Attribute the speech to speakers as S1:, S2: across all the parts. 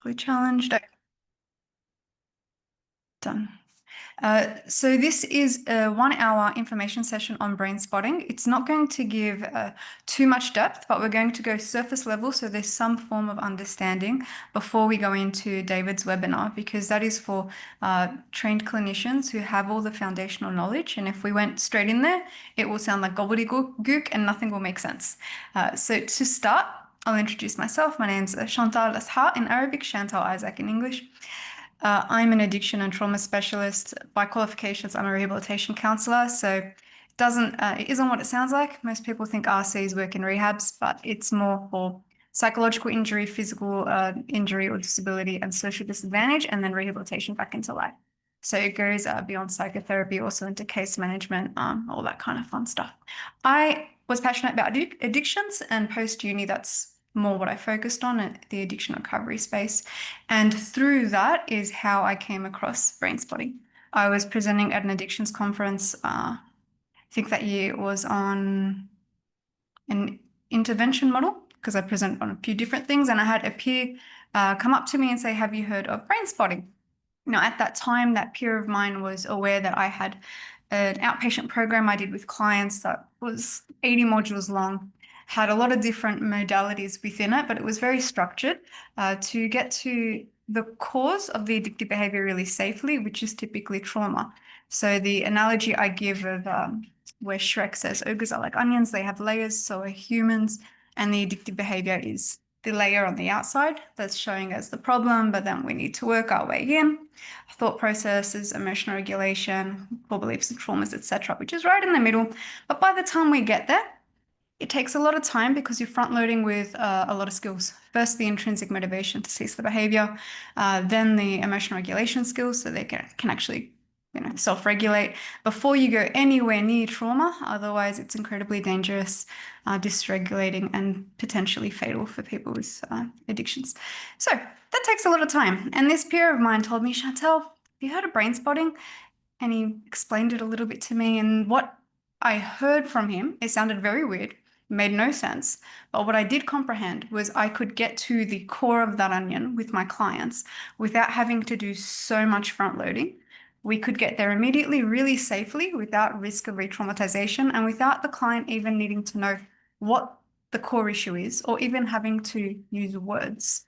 S1: Fully challenged. Okay, done. So this is a 1 hour information session on brain spotting. It's not going to give too much depth, but we're going to go surface level, so there's some form of understanding before we go into David's webinar, because that is for trained clinicians who have all the foundational knowledge. And if we went straight in there, it will sound like gobbledygook and nothing will make sense. So to start, I'll introduce myself. My name's Chantale in Arabic, Chantale Isaac in English. I'm an addiction and trauma specialist. By qualifications, I'm a rehabilitation counselor. So it isn't what it sounds like. Most people think RCs work in rehabs, but it's more for psychological injury, physical injury or disability, and social disadvantage, and then rehabilitation back into life. So it goes beyond psychotherapy, also into case management, all that kind of fun stuff. I was passionate about addictions, and post-uni, that's more what I focused on, the addiction recovery space. And through that is how I came across brain spotting. I was presenting at an addictions conference. I think that year it was on an intervention model, because I present on a few different things. And I had a peer come up to me and say, "Have you heard of brain spotting?" Now, at that time, that peer of mine was aware that I had an outpatient program I did with clients that was 80 modules long, had a lot of different modalities within it, but it was very structured to get to the cause of the addictive behavior really safely, which is typically trauma. So the analogy I give of where Shrek says ogres are like onions, they have layers, so are humans, and the addictive behavior is the layer on the outside that's showing us the problem, but then we need to work our way in. Thought processes, emotional regulation, core beliefs and traumas, etc., which is right in the middle. But by the time we get there, it takes a lot of time because you're front loading with a lot of skills. First, the intrinsic motivation to cease the behavior, then the emotional regulation skills so they can actually self-regulate before you go anywhere near trauma. Otherwise, it's incredibly dangerous, dysregulating, and potentially fatal for people with addictions. So that takes a lot of time. And this peer of mine told me, "Chantale, have you heard of brain spotting?" And he explained it a little bit to me. And what I heard from him, it sounded very weird, made no sense. But what I did comprehend was I could get to the core of that onion with my clients without having to do so much front loading. We could get there immediately, really safely, without risk of re-traumatization, and without the client even needing to know what the core issue is, or even having to use words,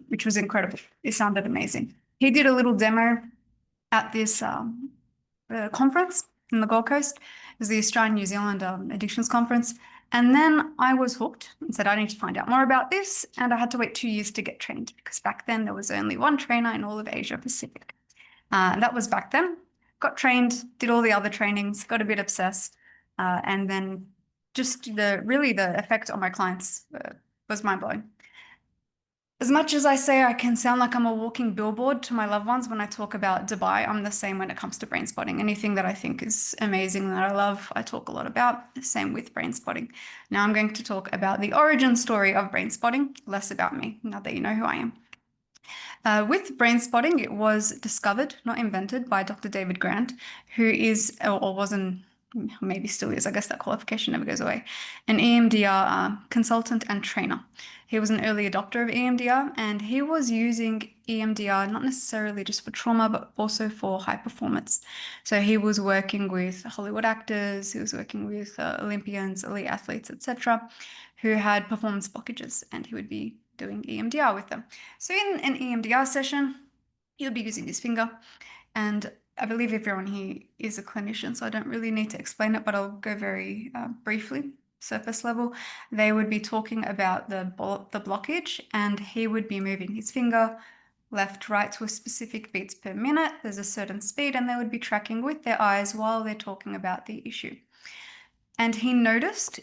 S1: which was incredible. It sounded amazing. He did a little demo at this conference in the Gold Coast. It was the Australian New Zealand Addictions Conference. And then I was hooked and said, I need to find out more about this. And I had to wait 2 years to get trained, because back then there was only one trainer in all of Asia Pacific. That was back then. Got trained, did all the other trainings, got a bit obsessed. And then just the effect on my clients was mind blowing. As much as I say I can sound like I'm a walking billboard to my loved ones when I talk about Dubai, I'm the same when it comes to brain spotting. Anything that I think is amazing, that I love, I talk a lot about. Same with brain spotting. Now I'm going to talk about the origin story of brain spotting, less about me, now that you know who I am. With brain spotting, it was discovered, not invented, by Dr. David Grant, who is, or was maybe still is, I guess that qualification never goes away, an EMDR consultant and trainer. He was an early adopter of EMDR, and he was using EMDR not necessarily just for trauma, but also for high performance. So he was working with Hollywood actors, he was working with Olympians, elite athletes, etc., who had performance blockages, and he would be doing EMDR with them. So in an EMDR session, he'll be using his finger, and I believe everyone here is a clinician, so I don't really need to explain it, but I'll go very briefly, surface level. They would be talking about the blockage, and he would be moving his finger left, right to a specific beats per minute. There's a certain speed, and they would be tracking with their eyes while they're talking about the issue. And he noticed,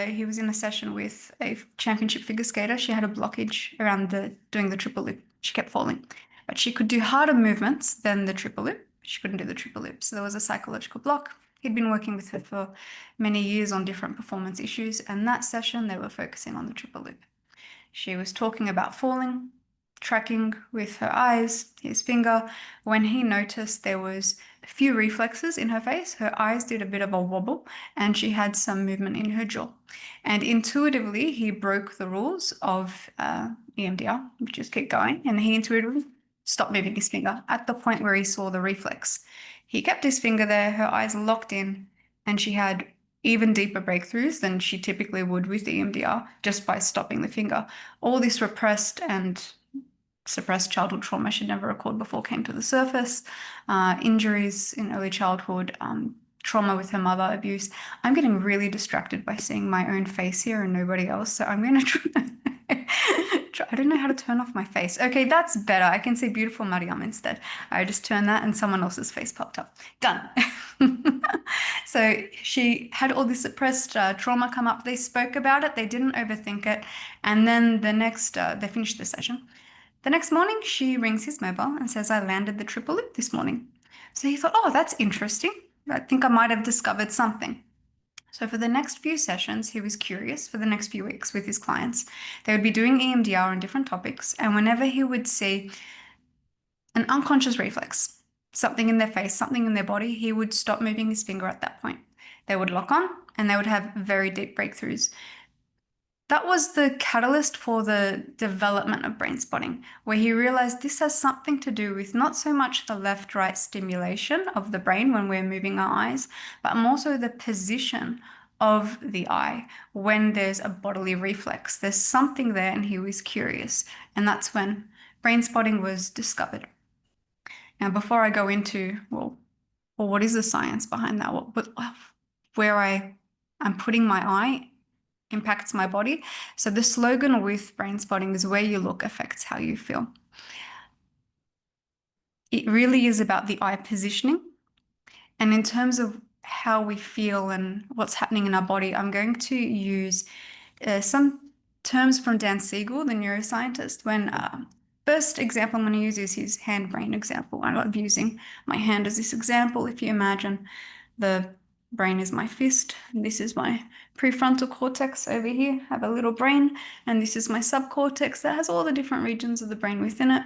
S1: he was in a session with a championship figure skater. She had a blockage around doing the triple loop. She kept falling, but she could do harder movements than the triple loop. She couldn't do the triple loop. So there was a psychological block. He'd been working with her for many years on different performance issues. And that session, they were focusing on the triple loop. She was talking about falling. tracking with her eyes, his finger, when he noticed there was a few reflexes in her face. Her eyes did a bit of a wobble and she had some movement in her jaw. And intuitively, he broke the rules of EMDR, just keep going, and he intuitively stopped moving his finger at the point where he saw the reflex. He kept his finger there, her eyes locked in, and she had even deeper breakthroughs than she typically would with EMDR just by stopping the finger. All this repressed and suppressed childhood trauma she'd never recalled before came to the surface. Injuries in early childhood, trauma with her mother, abuse. I'm getting really distracted by seeing my own face here and nobody else, so I'm going to try. I don't know how to turn off my face. Okay, that's better. I can see beautiful Mariam instead. I just turned that and someone else's face popped up. Done. So she had all this suppressed trauma come up. They spoke about it. They didn't overthink it. And then they finished the session. The next morning, she rings his mobile and says, I landed the triple loop this morning. So he thought, oh, that's interesting. I think I might have discovered something. So for the next few sessions, he was curious for the next few weeks with his clients. They would be doing EMDR on different topics. And whenever he would see an unconscious reflex, something in their face, something in their body, he would stop moving his finger at that point. They would lock on and they would have very deep breakthroughs. That was the catalyst for the development of brain spotting, where he realized this has something to do with not so much the left-right stimulation of the brain when we're moving our eyes, but more so the position of the eye when there's a bodily reflex. There's something there, and he was curious. And that's when brain spotting was discovered. Now, before I go into, well, what is the science behind that? Where I'm putting my eye impacts my body. So the slogan with brain spotting is where you look affects how you feel. It really is about the eye positioning. And in terms of how we feel and what's happening in our body, I'm going to use some terms from Dan Siegel, the neuroscientist. First example I'm going to use is his hand-brain example. I love using my hand as this example. If you imagine the brain is my fist, and this is my prefrontal cortex over here. I have a little brain, and this is my subcortex that has all the different regions of the brain within it.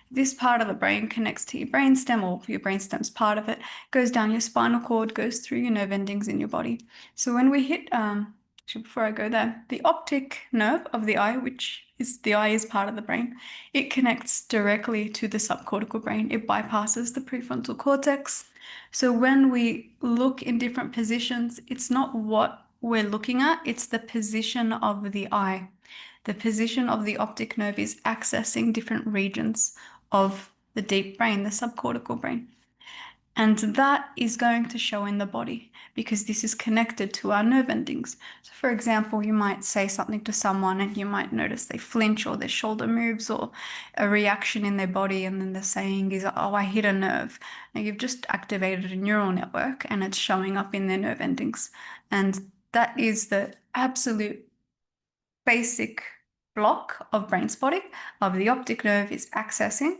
S1: This part of the brain connects to your brainstem, or your brainstem's part of it, goes down your spinal cord, goes through your nerve endings in your body. So when we hit, before I go there, the optic nerve of the eye, the eye is part of the brain, it connects directly to the subcortical brain. It bypasses the prefrontal cortex. So when we look in different positions, it's not what we're looking at, it's the position of the eye. The position of the optic nerve is accessing different regions of the deep brain, the subcortical brain. And that is going to show in the body because this is connected to our nerve endings. So for example, you might say something to someone and you might notice they flinch or their shoulder moves or a reaction in their body, and then the saying is, oh, I hit a nerve. Now you've just activated a neural network and it's showing up in their nerve endings. And that is the absolute basic block of brain spotting of the optic nerve is accessing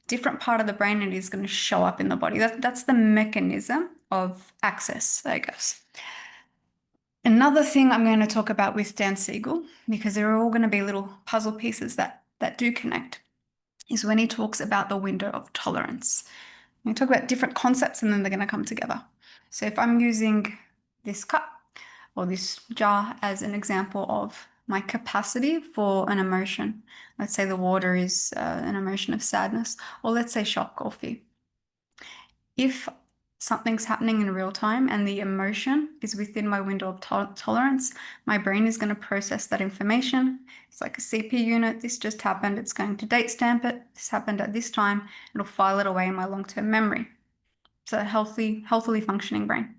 S1: different part of the brain and it is going to show up in the body. That's the mechanism of access, I guess. Another thing I'm going to talk about with Dan Siegel, because they're all going to be little puzzle pieces that do connect, is when he talks about the window of tolerance. We talk about different concepts and then they're going to come together. So if I'm using this cup or this jar as an example of my capacity for an emotion. Let's say the water is an emotion of sadness, or let's say shock or fear. If something's happening in real time and the emotion is within my window of tolerance, my brain is going to process that information. It's like a CPU unit. This just happened. It's going to date stamp it. This happened at this time. It'll file it away in my long-term memory. It's a healthily functioning brain.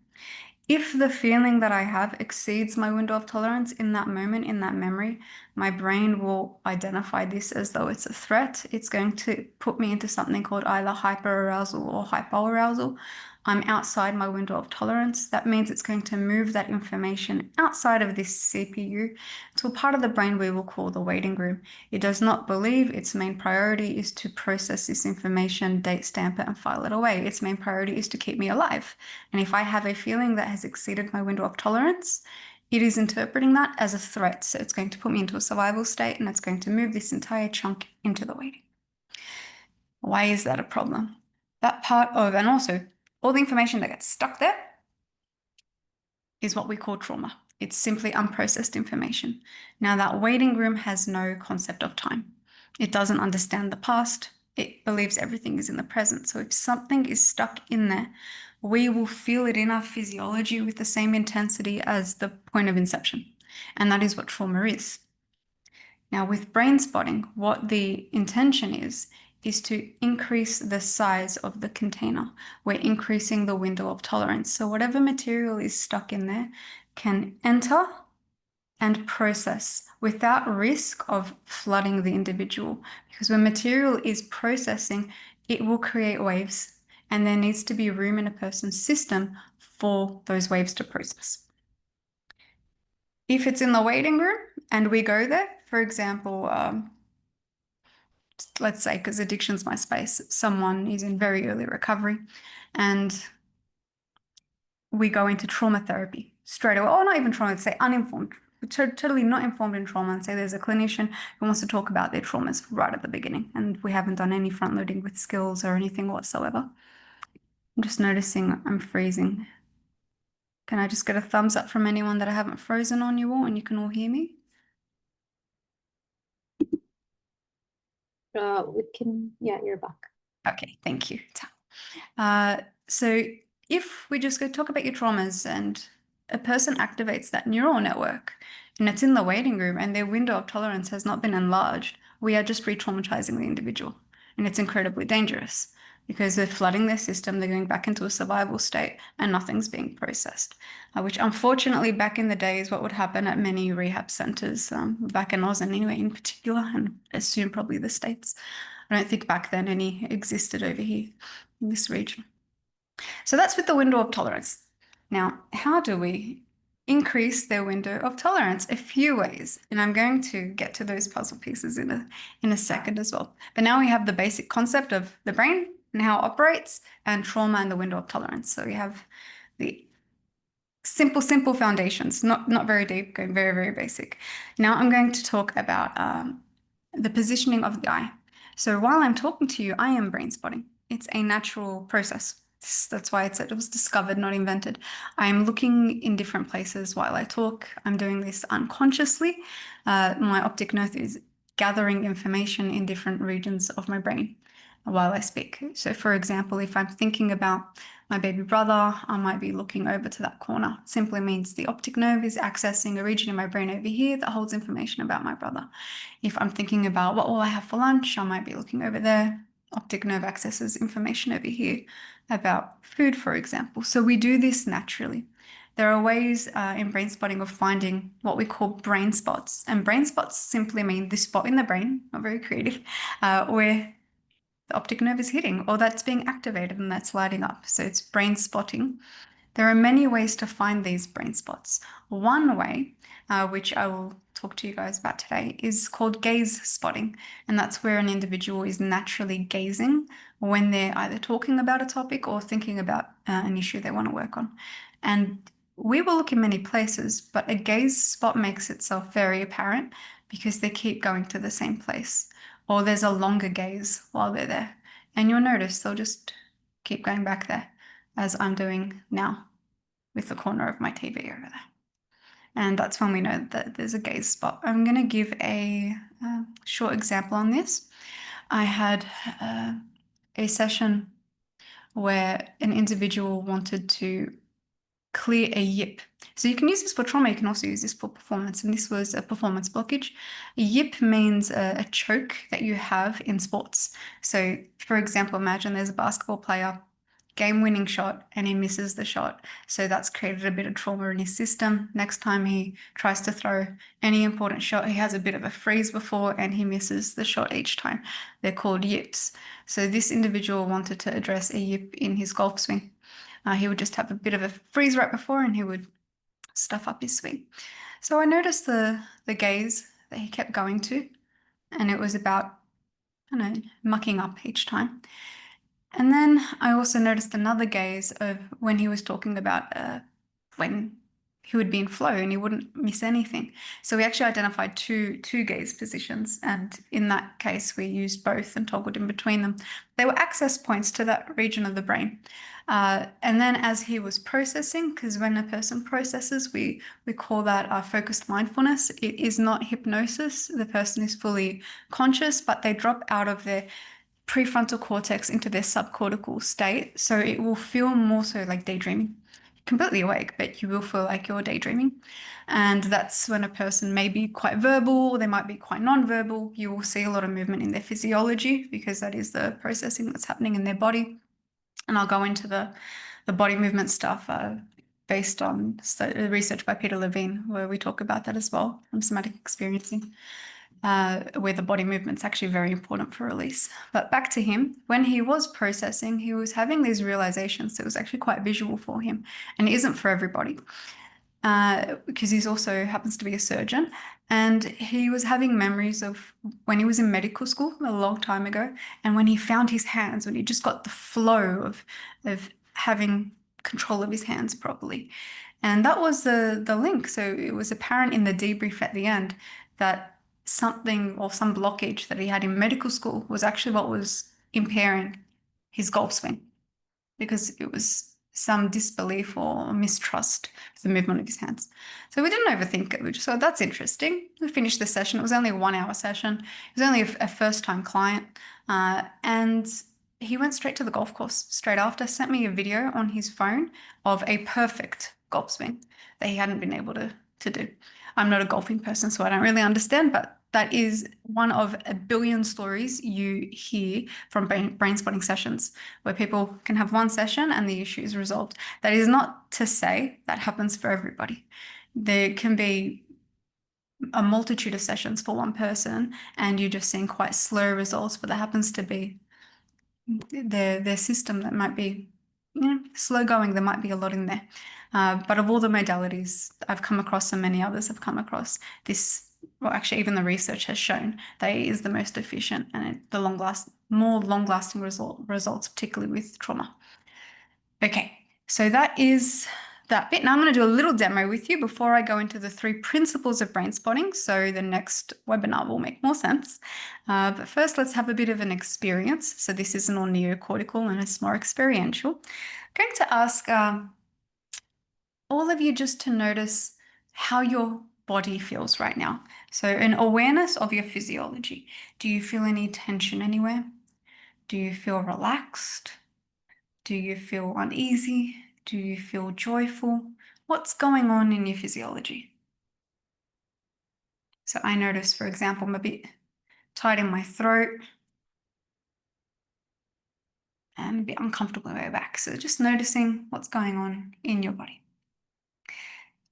S1: If the feeling that I have exceeds my window of tolerance in that moment, in that memory, my brain will identify this as though it's a threat. It's going to put me into something called either hyperarousal or hypoarousal. I'm outside my window of tolerance. That means it's going to move that information outside of this CPU to a part of the brain we will call the waiting room. It does not believe its main priority is to process this information, date stamp it, and file it away. Its main priority is to keep me alive. And if I have a feeling that has exceeded my window of tolerance, it is interpreting that as a threat. So it's going to put me into a survival state and it's going to move this entire chunk into the waiting. Why is that a problem? That part of, and also all the information that gets stuck there is what we call trauma. It's simply unprocessed information. Now, that waiting room has no concept of time. It doesn't understand the past. It believes everything is in the present. So if something is stuck in there, we will feel it in our physiology with the same intensity as the point of inception. And that is what trauma is. Now, with brain spotting, what the intention is to increase the size of the container. We're increasing the window of tolerance. So whatever material is stuck in there can enter and process without risk of flooding the individual. Because when material is processing, it will create waves, and there needs to be room in a person's system for those waves to process. If it's in the waiting room and we go there, for example, let's say, because addiction's my space, someone is in very early recovery and we go into trauma therapy straight away, or not even trauma, let's say uninformed, totally not informed in trauma, and say there's a clinician who wants to talk about their traumas right at the beginning, and we haven't done any front loading with skills or anything whatsoever. I'm just noticing I'm freezing. Can I just get a thumbs up from anyone that I haven't frozen on you all and you can all hear me?
S2: Yeah, you're back.
S1: Okay, thank you. So if we just go talk about your traumas and a person activates that neural network and it's in the waiting room and their window of tolerance has not been enlarged, we are just re-traumatizing the individual. And it's incredibly dangerous because they're flooding their system, they're going back into a survival state and nothing's being processed, which unfortunately back in the day is what would happen at many rehab centers, back in Oz and anyway in particular, and assume probably the States. I don't think back then any existed over here in this region. So that's with the window of tolerance. Now, how do we increase their window of tolerance? A few ways, and I'm going to get to those puzzle pieces in a second as well. But now we have the basic concept of the brain and how it operates, and trauma and the window of tolerance. So we have the simple foundations, not very deep, going very, very basic. Now I'm going to talk about the positioning of the eye. So while I'm talking to you, I am brain spotting. It's a natural process. That's why it was discovered, not invented. I'm looking in different places while I talk. I'm doing this unconsciously. My optic nerve is gathering information in different regions of my brain while I speak. So for example, if I'm thinking about my baby brother, I might be looking over to that corner. It simply means the optic nerve is accessing a region in my brain over here that holds information about my brother. If I'm thinking about what will I have for lunch, I might be looking over there. Optic nerve accesses information over here about food, for example. So we do this naturally. There are ways in brain spotting of finding what we call brain spots. And brain spots simply mean this spot in the brain, not very creative, where the optic nerve is hitting or that's being activated and that's lighting up. So it's brain spotting. There are many ways to find these brain spots. One way, which I will talk to you guys about today, is called gaze spotting. And that's where an individual is naturally gazing when they're either talking about a topic or thinking about an issue they want to work on. And we will look in many places, but a gaze spot makes itself very apparent because they keep going to the same place, or there's a longer gaze while they're there. And you'll notice they'll just keep going back there, as I'm doing now with the corner of my TV over there. And that's when we know that there's a gaze spot. I'm going to give a short example on this. I had a session where an individual wanted to clear a yip. So you can use this for trauma, you can also use this for performance, and this was a performance blockage. A yip means a choke that you have in sports. So for example, imagine there's a basketball player, game-winning shot, and he misses the shot. So that's created a bit of trauma in his system. Next time he tries to throw any important shot, he has a bit of a freeze before and he misses the shot each time. They're called yips. So this individual wanted to address a yip in his golf swing. He would just have a bit of a freeze right before and he would stuff up his swing. So I noticed the gaze that he kept going to, and it was about, I don't know, mucking up each time. And then I also noticed another gaze of when he was talking about when he would be in flow and he wouldn't miss anything. So we actually identified two gaze positions, and in that case, we used both and toggled in between them. They were access points to that region of the brain. And then as he was processing, because when a person processes, we call that focused mindfulness. It is not hypnosis. The person is fully conscious, but they drop out of their prefrontal cortex into their subcortical state. So it will feel more so like daydreaming. Completely awake, but you will feel like you're daydreaming. And that's when a person may be quite verbal, they might be quite non-verbal. You will see a lot of movement in their physiology because that is the processing that's happening in their body. And I'll go into the body movement stuff based on research by Peter Levine, where we talk about that as well from somatic experiencing. Where the body movement's actually very important for release. But back to him, when he was processing, he was having these realizations. So it was actually quite visual for him, and it isn't for everybody because he also happens to be a surgeon. And he was having memories of when he was in medical school a long time ago, and when he found his hands, when he just got the flow of having control of his hands properly. And that was the link. So it was apparent in the debrief at the end that something or some blockage that he had in medical school was actually what was impairing his golf swing, because it was some disbelief or mistrust of the movement of his hands. So we didn't overthink it. We just thought, that's interesting. We finished the session. It was only a 1 hour session. It was only a first-time client. And he went straight to the golf course straight after, sent me a video on his phone of a perfect golf swing that he hadn't been able to do. I'm not a golfing person, so I don't really understand, but that is one of a billion stories you hear from brain spotting sessions where people can have one session and the issue is resolved. That is not to say that happens for everybody. There can be a multitude of sessions for one person and you're just seeing quite slow results, but that happens to be their system that might be slow going. There might be a lot in there. But of all the modalities I've come across and many others have come across, this, well, actually even the research has shown that it is the most efficient and more long-lasting results, particularly with trauma. Okay, so that is that bit. Now I'm going to do a little demo with you before I go into the 3 principles of brain spotting, so the next webinar will make more sense. But first, let's have a bit of an experience. So this is an all neocortical and it's more experiential. I'm going to ask all of you just to notice how your body feels right now. So an awareness of your physiology. Do you feel any tension anywhere? Do you feel relaxed? Do you feel uneasy? Do you feel joyful? What's going on in your physiology? So I notice, for example, I'm a bit tight in my throat and a bit uncomfortable in my back. So just noticing what's going on in your body.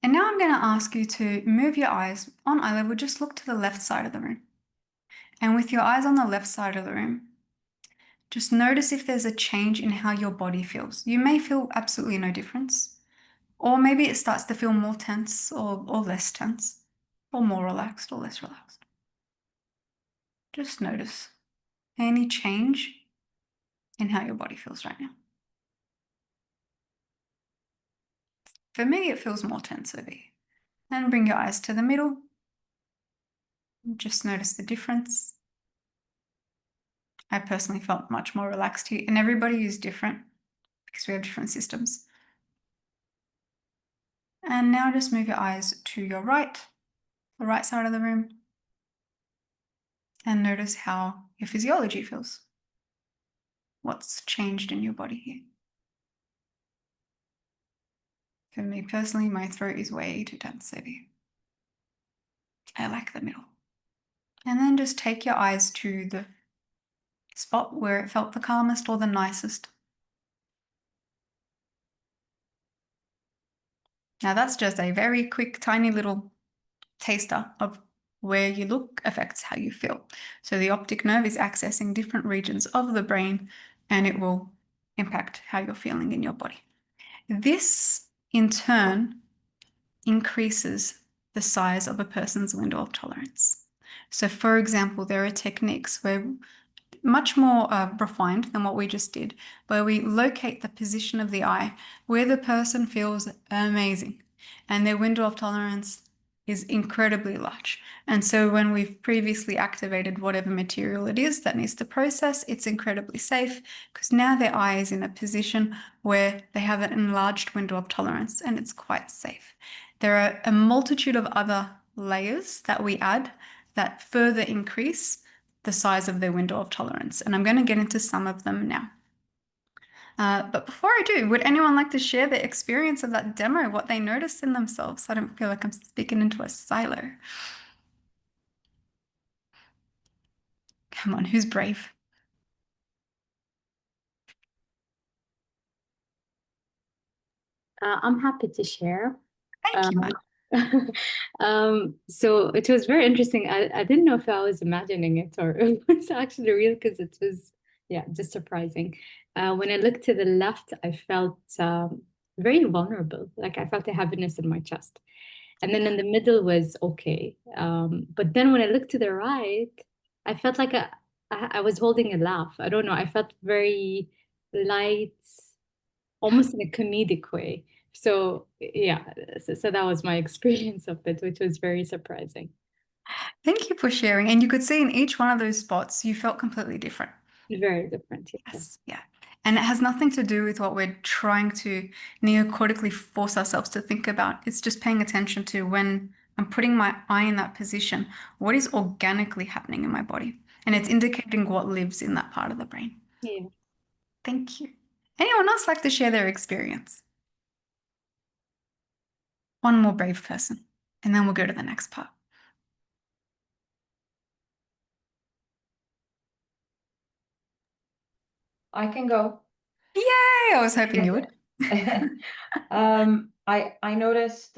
S1: And now I'm going to ask you to move your eyes on eye level, just look to the left side of the room. And with your eyes on the left side of the room, just notice if there's a change in how your body feels. You may feel absolutely no difference, or maybe it starts to feel more tense or less tense, or more relaxed or less relaxed. Just notice any change in how your body feels right now. For me, it feels more tense over here. And bring your eyes to the middle. Just notice the difference. I personally felt much more relaxed here, and everybody is different because we have different systems. And now just move your eyes to your right, the right side of the room, and notice how your physiology feels. What's changed in your body here? For me personally, my throat is way too tense over here. I like the middle. And then just take your eyes to the spot where it felt the calmest or the nicest. Now that's just a very quick, tiny little taster of where you look affects how you feel. So the optic nerve is accessing different regions of the brain and it will impact how you're feeling in your body. This, in turn, increases the size of a person's window of tolerance. So for example, there are techniques where much more refined than what we just did, where we locate the position of the eye where the person feels amazing. and their window of tolerance is incredibly large. And so when we've previously activated whatever material it is that needs to process, it's incredibly safe because now their eye is in a position where they have an enlarged window of tolerance and it's quite safe. There are a multitude of other layers that we add that further increase the size of their window of tolerance. And I'm going to get into some of them now. But before I do, would anyone like to share their experience of that demo, what they noticed in themselves? I don't feel like I'm speaking into a silo. Come on, who's brave?
S2: I'm happy to share.
S1: Thank you,
S2: Um,
S1: man.
S2: so it was very interesting. I didn't know if I was imagining it or it was actually real because it was, yeah, just surprising. When I looked to the left, I felt very vulnerable. Like I felt a heaviness in my chest. And then in the middle was okay. But then when I looked to the right, I felt like I was holding a laugh. I don't know. I felt very light, almost in a comedic way. So yeah, so that was my experience of it, which was very surprising.
S1: Thank you for sharing. And you could see in each one of those spots, you felt completely different.
S2: Very different. Yeah.
S1: Yes, yeah. And it has nothing to do with what we're trying to neocortically force ourselves to think about. It's just paying attention to when I'm putting my eye in that position, what is organically happening in my body? And it's indicating what lives in that part of the brain.
S2: Yeah.
S1: Thank you. Anyone else like to share their experience? One more brave person, and then we'll go to the next part.
S3: I can go.
S1: Yay! I was hoping you would.
S3: I noticed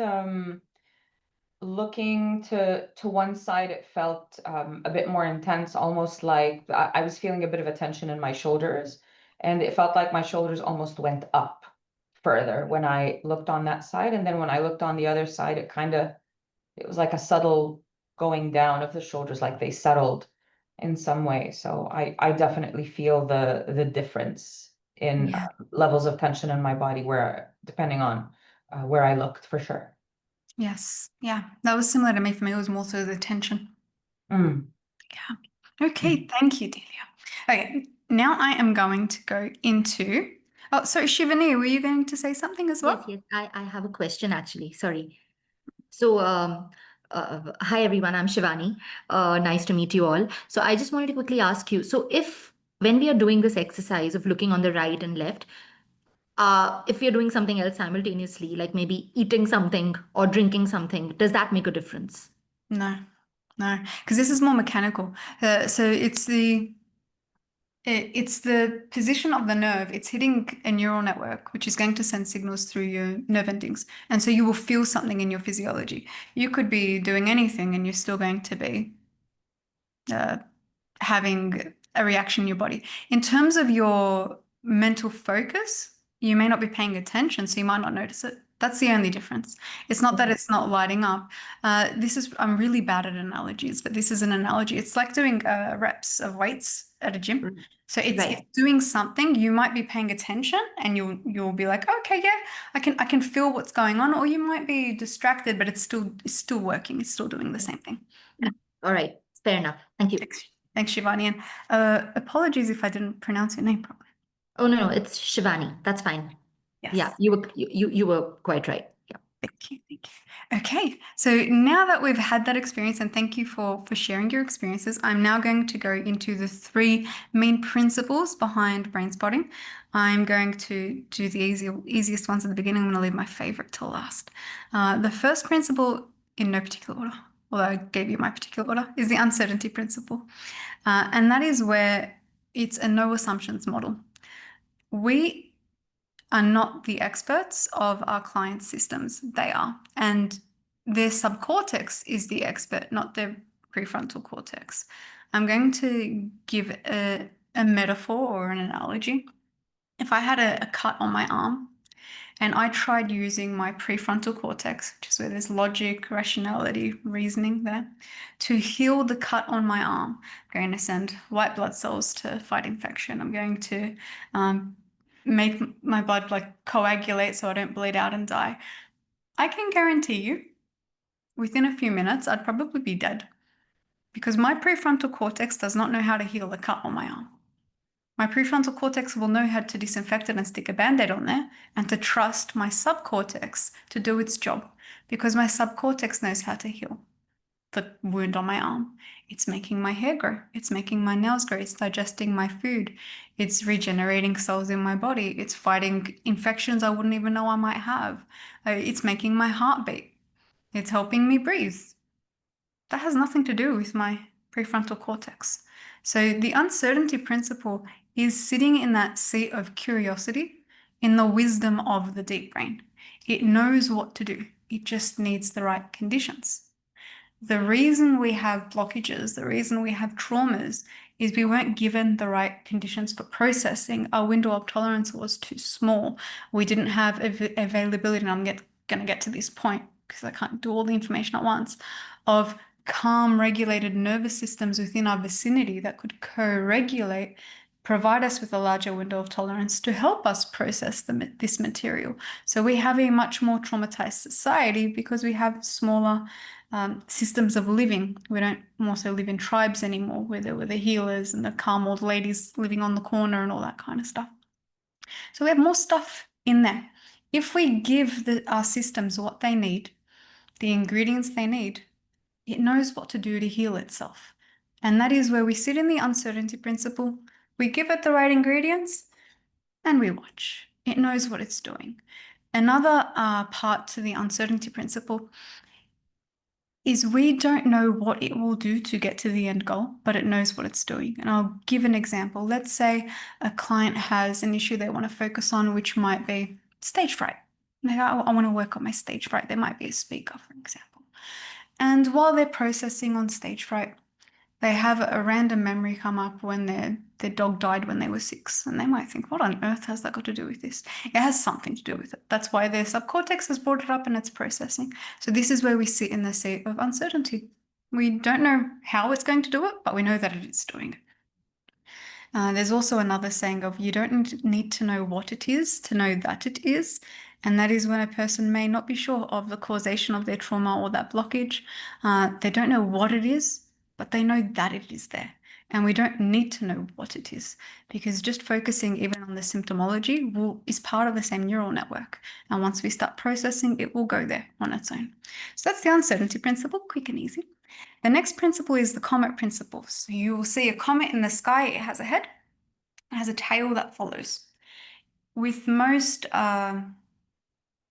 S3: looking to one side, it felt a bit more intense, almost like I was feeling a bit of a tension in my shoulders, and it felt like my shoulders almost went up further when I looked on that side. And then when I looked on the other side, it was like a subtle going down of the shoulders, like they settled in some way. So I definitely feel the difference in
S1: Yeah.
S3: levels of tension in my body where depending on where I looked for sure.
S1: Yes. Yeah. That was similar to me. For me, it was more so the tension.
S3: Mm.
S1: Yeah. Okay. Thank you, Delia. Okay. Now I am going to go into. Oh, so Shivani, were you going to say something as
S4: Yes,
S1: well?
S4: yes. I have a question actually. Sorry. So, hi everyone. I'm Shivani. Nice to meet you all. So, I just wanted to quickly ask you. So, if when we are doing this exercise of looking on the right and left, if we are doing something else simultaneously, like maybe eating something or drinking something, does that make a difference?
S1: No, no, because this is more mechanical. So it's the position of the nerve. It's hitting a neural network, which is going to send signals through your nerve endings. And so you will feel something in your physiology. You could be doing anything and you're still going to be uh, having a reaction in your body. In terms of your mental focus, you may not be paying attention, so you might not notice it. That's the only difference. It's not that it's not lighting up. I'm really bad at analogies, but this is an analogy. It's like doing reps of weights at a gym. So it's
S4: Right.
S1: doing something. You might be paying attention, and you'll be like, okay, yeah, I can feel what's going on, or you might be distracted, but it's still working. It's still doing the same thing.
S4: All right. Fair enough. Thank you.
S1: Thanks, Shivani. And apologies if I didn't pronounce your name properly.
S4: Oh no, it's Shivani. That's fine.
S1: Yes.
S4: Yeah, you were quite right. Yeah.
S1: Thank you. Thank you. Okay. So now that we've had that experience, and thank you for sharing your experiences, I'm now going to go into the three main principles behind brain spotting. I'm going to do the easiest ones at the beginning. I'm going to leave my favorite till last. The first principle, in no particular order, although I gave you my particular order, is the uncertainty principle. And that is where it's a no assumptions model. We are not the experts of our clients' systems. They are. And their subcortex is the expert, not their prefrontal cortex. I'm going to give a metaphor or an analogy. If I had a cut on my arm and I tried using my prefrontal cortex, which is where there's logic, rationality, reasoning there, to heal the cut on my arm, I'm going to send white blood cells to fight infection. I'm going to make my blood like coagulate so I don't bleed out and die. I can guarantee you within a few minutes, I'd probably be dead because my prefrontal cortex does not know how to heal a cut on my arm. My prefrontal cortex will know how to disinfect it and stick a Band-Aid on there and to trust my subcortex to do its job because my subcortex knows how to heal the wound on my arm. It's making my hair grow. It's making my nails grow. It's digesting my food. It's regenerating cells in my body. It's fighting infections I wouldn't even know I might have. It's making my heart beat. It's helping me breathe. That has nothing to do with my prefrontal cortex. So the uncertainty principle is sitting in that seat of curiosity, in the wisdom of the deep brain. It knows what to do. It just needs the right conditions. The reason we have blockages, the reason we have traumas is we weren't given the right conditions for processing. Our window of tolerance was too small. We didn't have availability, and I'm going to get to this point because I can't do all the information at once, of calm, regulated nervous systems within our vicinity that could co-regulate, provide us with a larger window of tolerance to help us process this material. So we have a much more traumatized society because we have smaller systems of living. We don't more so live in tribes anymore, where there were the healers and the calm old ladies living on the corner and all that kind of stuff. So we have more stuff in there. If we give our systems what they need, the ingredients they need, it knows what to do to heal itself. And that is where we sit in the uncertainty principle. We give it the right ingredients and we watch. It knows what it's doing. Another part to the uncertainty principle is we don't know what it will do to get to the end goal, but it knows what it's doing. And I'll give an example. Let's say a client has an issue they want to focus on, which might be stage fright. Like, I want to work on my stage fright. There might be a speaker, for example. And while they're processing on stage fright, they have a random memory come up when their dog died when they were 6. And they might think, what on earth has that got to do with this? It has something to do with it. That's why their subcortex has brought it up and it's processing. So this is where we sit in the seat of uncertainty. We don't know how it's going to do it, but we know that it is doing it. There's also another saying of you don't need to know what it is to know that it is. And that is when a person may not be sure of the causation of their trauma or that blockage. They don't know what it is, but they know that it is there. And we don't need to know what it is because just focusing even on the symptomology is part of the same neural network. And once we start processing, it will go there on its own. So that's the uncertainty principle, quick and easy. The next principle is the comet principle. So you will see a comet in the sky. It has a head, it has a tail that follows. With most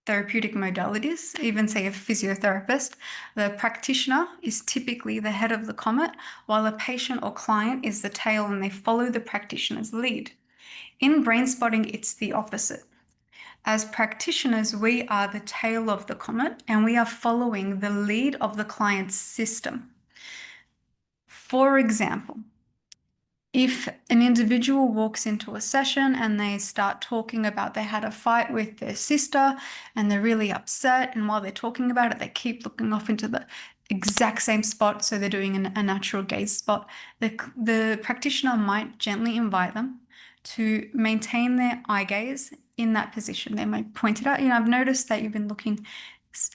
S1: therapeutic modalities, even say a physiotherapist, the practitioner is typically the head of the comet, while a patient or client is the tail and they follow the practitioner's lead. In brain spotting, it's the opposite. As practitioners, we are the tail of the comet and we are following the lead of the client's system. For example, if an individual walks into a session and they start talking about they had a fight with their sister and they're really upset, and while they're talking about it, they keep looking off into the exact same spot, so they're doing a natural gaze spot, the practitioner might gently invite them to maintain their eye gaze in that position. They might point it out. I've noticed that you've been looking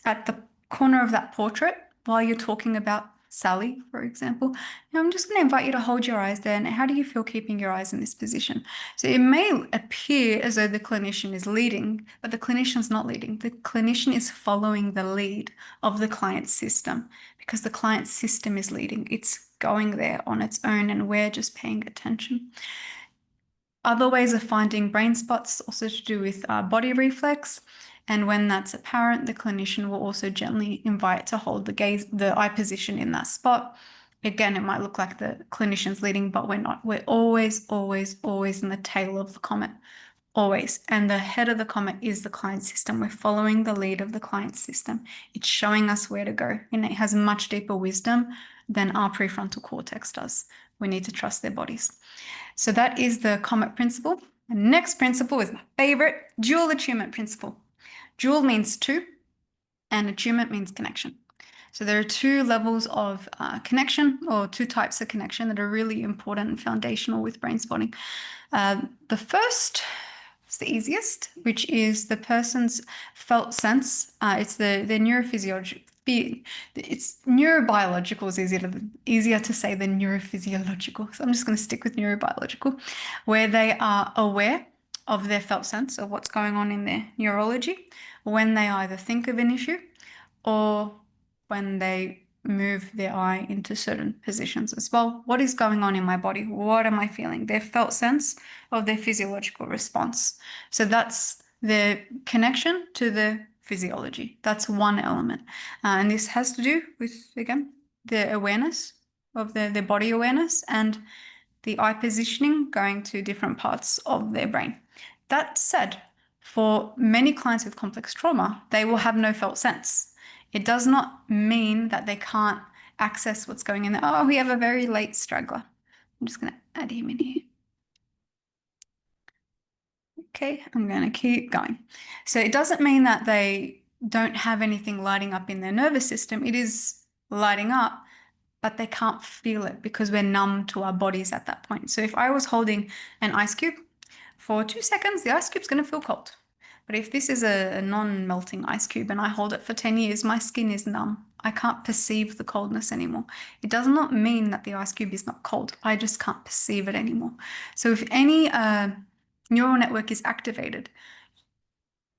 S1: at the corner of that portrait while you're talking about Sally, for example. Now I'm just going to invite you to hold your eyes there. And how do you feel keeping your eyes in this position? So it may appear as though the clinician is leading, but the clinician's not leading. The clinician is following the lead of the client's system because the client's system is leading. It's going there on its own and we're just paying attention. Other ways of finding brain spots also to do with body reflex. And when that's apparent, the clinician will also gently invite to hold the eye position in that spot. Again, it might look like the clinician's leading, but we're not. We're always, always, always in the tail of the comet. Always. And the head of the comet is the client system. We're following the lead of the client system. It's showing us where to go. And it has much deeper wisdom than our prefrontal cortex does. We need to trust their bodies. So that is the comet principle. The next principle is my favorite, dual attunement principle. Dual means two, and attunement means connection. So there are 2 levels of connection, or 2 types of connection that are really important and foundational with brain spotting. The first It's the easiest, which is the person's felt sense. It's the neurophysiology. It's neurobiological is easier to say than neurophysiological. So I'm just going to stick with neurobiological, where they are aware of their felt sense of what's going on in their neurology when they either think of an issue or when they move their eye into certain positions as well. What is going on in my body? What am I feeling? Their felt sense of their physiological response. So that's the connection to the physiology. That's one element. And this has to do with, again, the awareness of their body awareness and the eye positioning going to different parts of their brain. That said, for many clients with complex trauma, they will have no felt sense. It does not mean that they can't access what's going in there. Oh, we have a very late straggler. I'm just going to add him in here. Okay, I'm going to keep going. So it doesn't mean that they don't have anything lighting up in their nervous system. It is lighting up, but they can't feel it because we're numb to our bodies at that point. So if I was holding an ice cube for 2 seconds, the ice cube's going to feel cold. But if this is a non-melting ice cube and I hold it for 10 years, my skin is numb. I can't perceive the coldness anymore. It does not mean that the ice cube is not cold. I just can't perceive it anymore. So if any neural network is activated,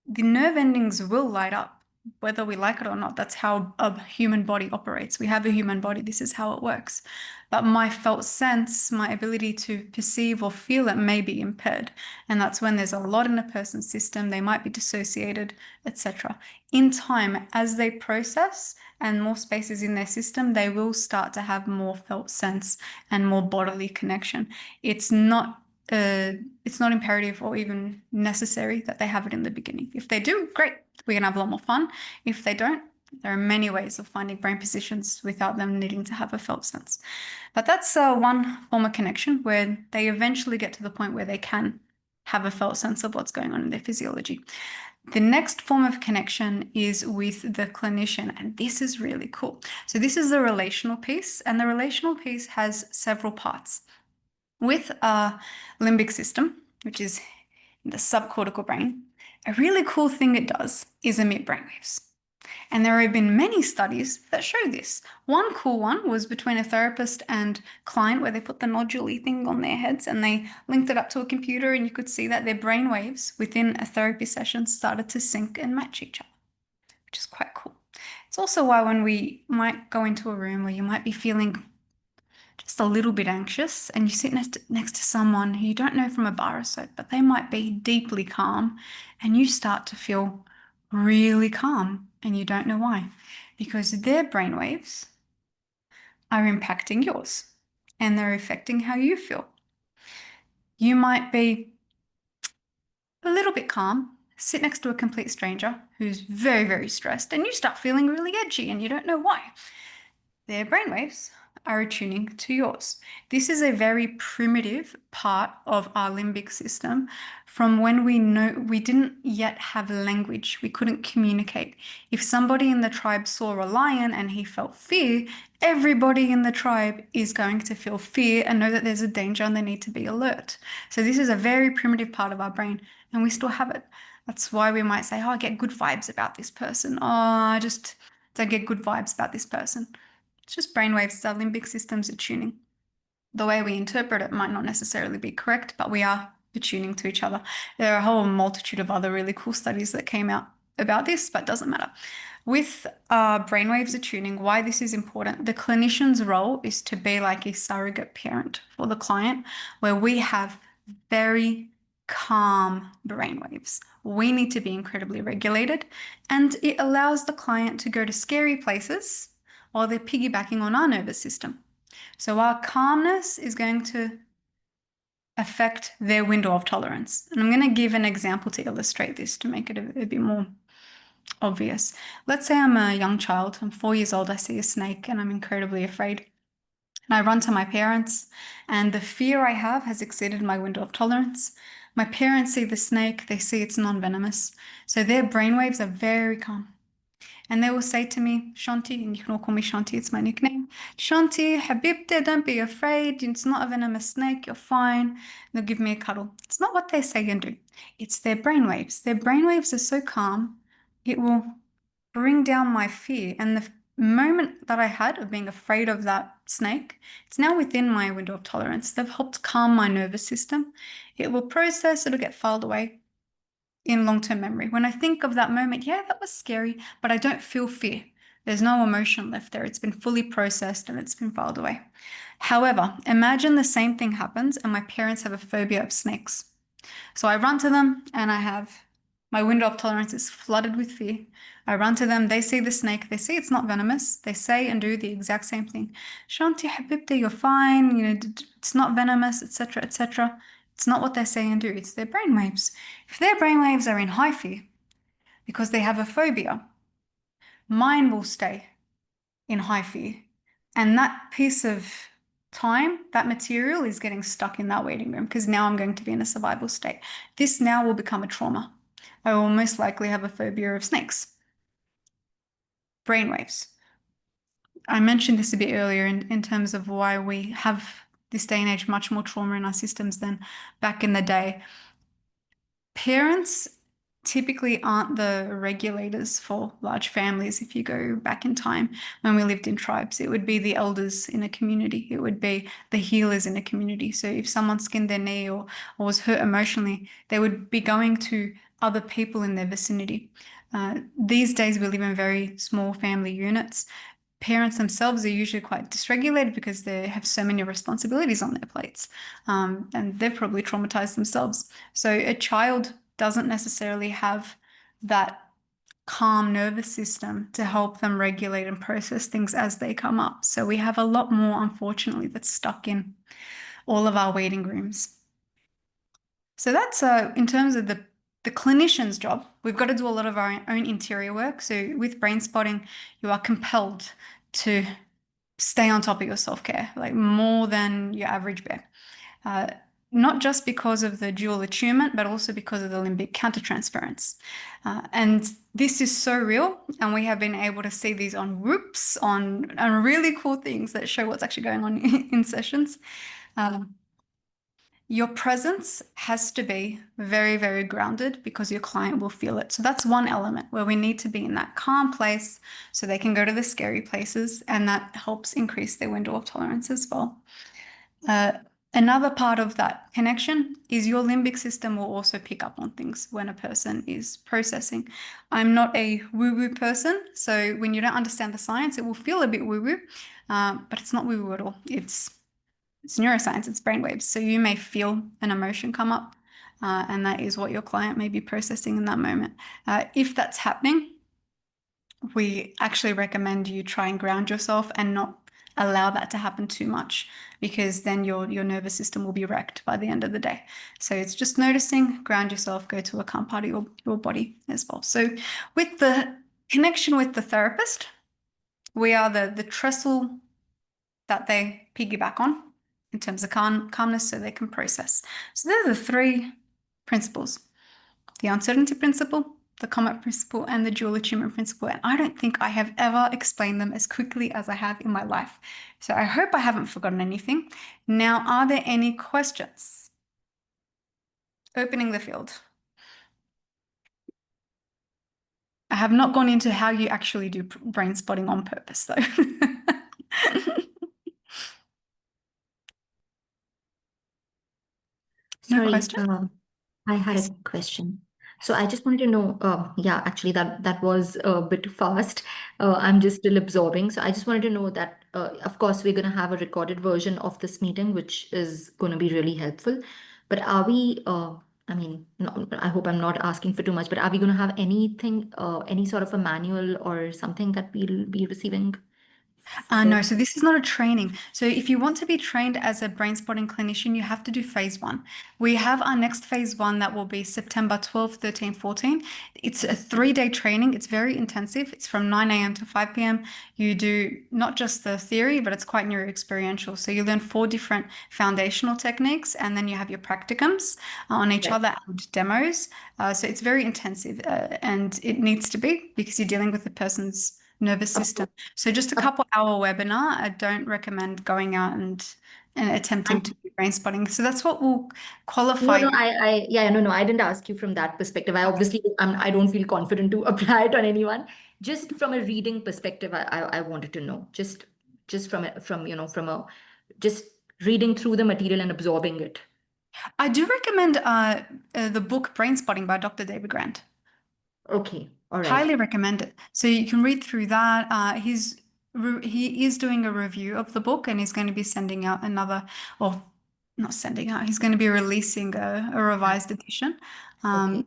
S1: the nerve endings will light up, whether we like it or not. That's how a human body operates. We have a human body. This is how it works. But my felt sense, my ability to perceive or feel it may be impaired. And that's when there's a lot in a person's system. They might be dissociated, etc. In time, as they process and more spaces in their system, they will start to have more felt sense and more bodily connection. It's not imperative or even necessary that they have it in the beginning. If they do, great, we're going to have a lot more fun. If they don't, there are many ways of finding brain positions without them needing to have a felt sense. But that's one form of connection where they eventually get to the point where they can have a felt sense of what's going on in their physiology. The next form of connection is with the clinician, and this is really cool. So this is the relational piece, and the relational piece has several parts. With a limbic system, which is in the subcortical brain, a really cool thing it does is emit brainwaves. And there have been many studies that show this. One cool one was between a therapist and client where they put the nodule-y thing on their heads and they linked it up to a computer, and you could see that their brainwaves within a therapy session started to sync and match each other, which is quite cool. It's also why when we might go into a room where you might be feeling just a little bit anxious and you sit next to someone who you don't know from a bar or so, but they might be deeply calm, and you start to feel really calm and you don't know why, because their brainwaves are impacting yours and they're affecting how you feel. You might be a little bit calm, sit next to a complete stranger who's very, very stressed, and you start feeling really edgy and you don't know why. Their brainwaves are attuning to yours. This is a very primitive part of our limbic system from when we didn't yet have language. We couldn't communicate. If somebody in the tribe saw a lion and he felt fear, everybody in the tribe is going to feel fear and know that there's a danger and they need to be alert. So this is a very primitive part of our brain, and we still have it. That's why we might say, oh, I get good vibes about this person. Oh, I just don't get good vibes about this person. It's just brainwaves. It's our limbic system's attuning. The way we interpret it might not necessarily be correct, but we are attuning to each other. There are a whole multitude of other really cool studies that came out about this, but it doesn't matter. With brainwaves attuning, why this is important, the clinician's role is to be like a surrogate parent for the client, where we have very calm brainwaves. We need to be incredibly regulated, and it allows the client to go to scary places while they're piggybacking on our nervous system. So our calmness is going to affect their window of tolerance. And I'm going to give an example to illustrate this to make it a bit more obvious. Let's say I'm a young child, I'm 4 years old, I see a snake and I'm incredibly afraid. And I run to my parents, and the fear I have has exceeded my window of tolerance. My parents see the snake, they see it's non-venomous. So their brainwaves are very calm. And they will say to me, Shanti, and you can all call me Shanti, it's my nickname. Shanti, Habibte, don't be afraid. It's not a venomous snake, you're fine. They'll give me a cuddle. It's not what they say and do. It's their brainwaves. Their brainwaves are so calm, it will bring down my fear. And the moment that I had of being afraid of that snake, it's now within my window of tolerance. They've helped calm my nervous system. It will process, it'll get filed away in long-term memory. When I think of that moment, yeah, that was scary, but I don't feel fear. There's no emotion left there. It's been fully processed and it's been filed away. However, imagine the same thing happens and my parents have a phobia of snakes. So I run to them and my window of tolerance is flooded with fear. I run to them, they see the snake, they see it's not venomous. They say and do the exact same thing. Shanti Habibti, you're fine, it's not venomous, etc., etc. It's not what they say and do, it's their brainwaves. If their brainwaves are in high fear because they have a phobia, mine will stay in high fear. And that piece of time, that material is getting stuck in that waiting room because now I'm going to be in a survival state. This now will become a trauma. I will most likely have a phobia of snakes. Brainwaves. I mentioned this a bit earlier in terms of why we have this day and age much more trauma in our systems than back in the day. Parents typically aren't the regulators for large families. If you go back in time when we lived in tribes, it would be the elders in a community. It would be the healers in a community. So if someone skinned their knee or was hurt emotionally, they would be going to other people in their vicinity. These days, we live in very small family units. Parents themselves are usually quite dysregulated because they have so many responsibilities on their plates, and they've probably traumatized themselves. So a child doesn't necessarily have that calm nervous system to help them regulate and process things as they come up. So we have a lot more, unfortunately, that's stuck in all of our waiting rooms. So that's in terms of the clinician's job. We've got to do a lot of our own interior work. So with brain spotting, you are compelled to stay on top of your self-care, like more than your average bear. Not just because of the dual attunement, but also because of the limbic countertransference. And this is so real, and we have been able to see these on whoops, on really cool things that show what's actually going on in sessions. Your presence has to be very, very grounded because your client will feel it. So that's one element where we need to be in that calm place so they can go to the scary places, and that helps increase their window of tolerance as well. Another part of that connection is your limbic system will also pick up on things when a person is processing. I'm not a woo-woo person, so when you don't understand the science, it will feel a bit woo-woo, but it's not woo-woo at all. It's neuroscience, it's brainwaves. So you may feel an emotion come up, and that is what your client may be processing in that moment. If that's happening, we actually recommend you try and ground yourself and not allow that to happen too much, because then your nervous system will be wrecked by the end of the day. So it's just noticing, ground yourself, go to a calm part of your body as well. So with the connection with the therapist, we are the trestle that they piggyback on in terms of calmness so they can process. So they're the three principles: the uncertainty principle, the comet principle, and the dual attunement principle. And I don't think I have ever explained them as quickly as I have in my life. So I hope I haven't forgotten anything. Now, are there any questions? Opening the field. I have not gone into how you actually do brain spotting on purpose, though. No
S4: Sorry,
S1: question?
S4: I had
S1: Yes.
S4: a question. So I just wanted to know, yeah, actually that was a bit fast. I'm just still absorbing. So I just wanted to know that, of course, we're going to have a recorded version of this meeting, which is going to be really helpful. But are we, I mean, no, I hope I'm not asking for too much, but are we going to have anything, any sort of a manual or something that we'll be receiving
S1: No, so this is not a training. So if you want to be trained as a brain spotting clinician, you have to do phase 1. We have our next phase 1 that will be September 12, 13, 14. It's a 3-day training. It's very intensive. It's from 9 a.m. to 5 p.m. You do not just the theory, but it's quite neuroexperiential. So you learn 4 different foundational techniques, and then you have your practicums on each
S4: Right.
S1: other and demos. So it's very intensive, and it needs to be because you're dealing with a person's nervous system. So just a couple hour webinar. I don't recommend going out and attempting to do brain spotting. So that's what will qualify
S4: No,
S1: you.
S4: I didn't ask you from that perspective. I don't feel confident to apply it on anyone. Just from a reading perspective, I wanted to know. Just just reading through the material and absorbing it.
S1: I do recommend the book Brain Spotting by Dr. David Grant.
S4: Okay, all right.
S1: Highly recommend it. So you can read through that. He is doing a review of the book, and he's going to be sending out another, or not sending out, he's going to be releasing a revised edition.
S4: Okay.